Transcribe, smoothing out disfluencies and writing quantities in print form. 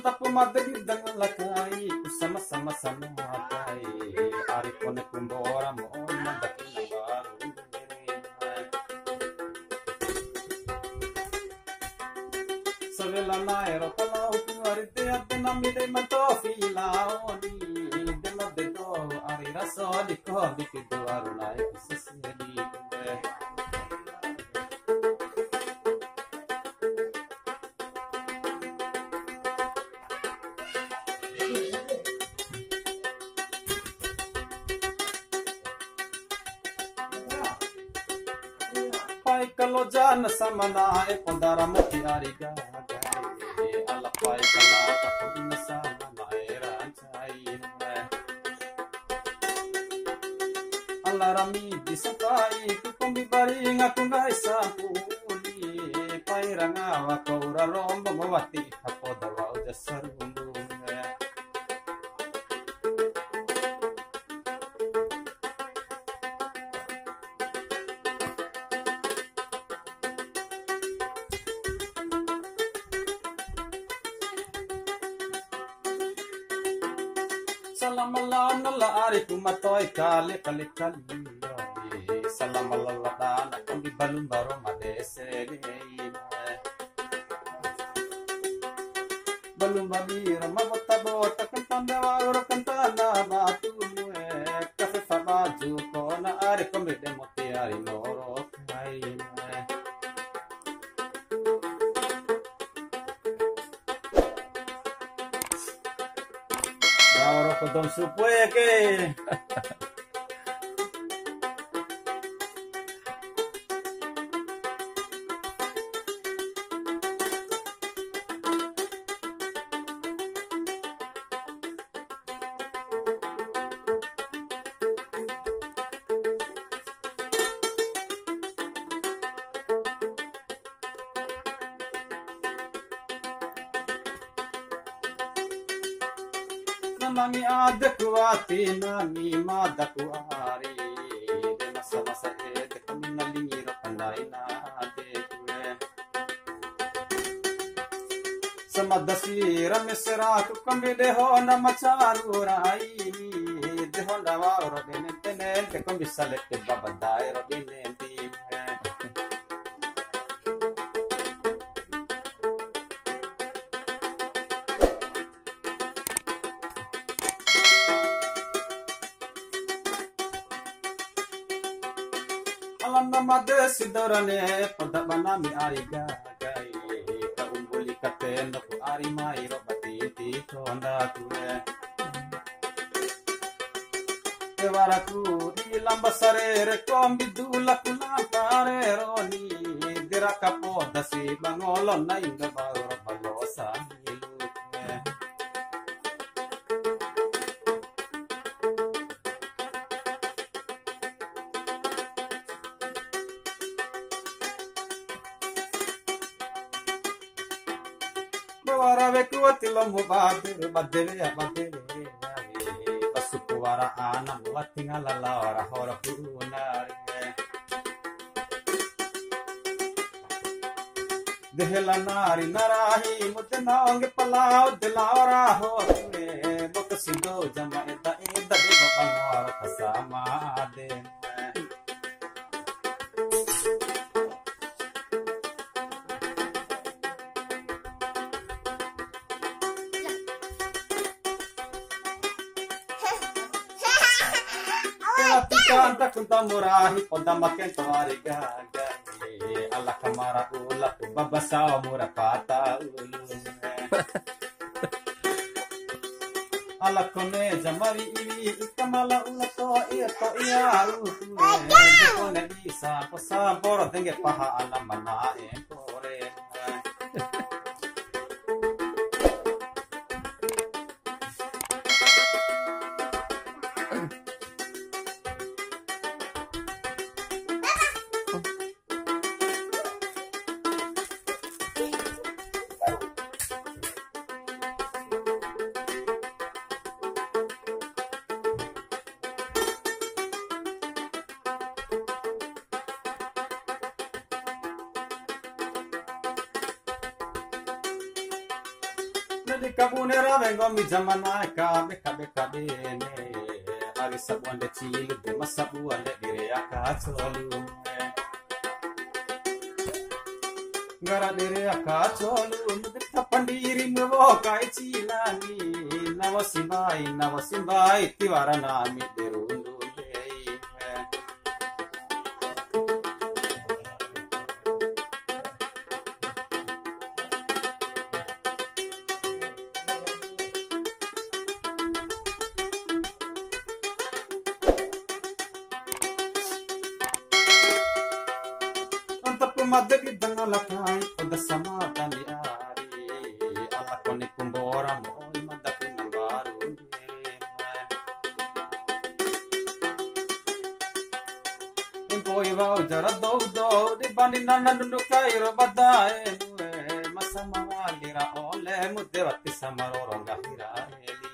tapu madri dengan lakai sama-sama tai ari pone kumbora mo mandaki baru savela naero palau ari te atena mide mantofi laoni de madedo ari raso di ko bikido arunai kusisedi pai kalau jana samana pondara mati ariga ala pai kala kapuna samana rancai ala rami disapai ku kombi baring aku ngai sapuli pai rangawa kaura rombo mawati hapoda wa uja sarundu Salamala nala ari kumatoy kali salamala dana kambi balum baro madese balum babira mabota kantanda ora kantana batu kafe fabaju kona ari kambi demoti ari loro kai ahora con don supue que nami adaku ati nami madaku ari de masa de kami nalingiro pandai na ade samadasi ramesera ku kami de ho na macharu rai de ho na wa ro de kami sale ke babadai ro de Alana made sidorane pada banami ariga gai ka umbuli katendo ku ari mai ro batiti konda tue evaraku di lambasare re kombi dula kulantare roni diraka poda si bangolo na inga baro balosa Wara vekuati lomu badere pasuku wara ana muatinga lala ora hora kunari dehela nari narahi mutnaonge palau dilaura ho bok sindo jama eta de bangwara kasama de Kanta kunta murahi ponda makento ariga ala kamara ula babasa murapata ulu ala kone jamari iwi ikamala ula to iya ulu kone bisa posa poro tenge paha ala mana kore Nadi kabunera vengo mi jamana ka beka bene. Ari sabuan de cilu de masabuan de dire akacholu. Gara dire akacholu mudita pandiri mevo kai cilani. Navasimbai tiwara nami derundu dei. Madri dangalakai udah sama tani ari ala koni kumbora moi madaku baru impoi vau jara do di bani nana nundu kairo badae masama lira ole mudewati samaro ronga hirare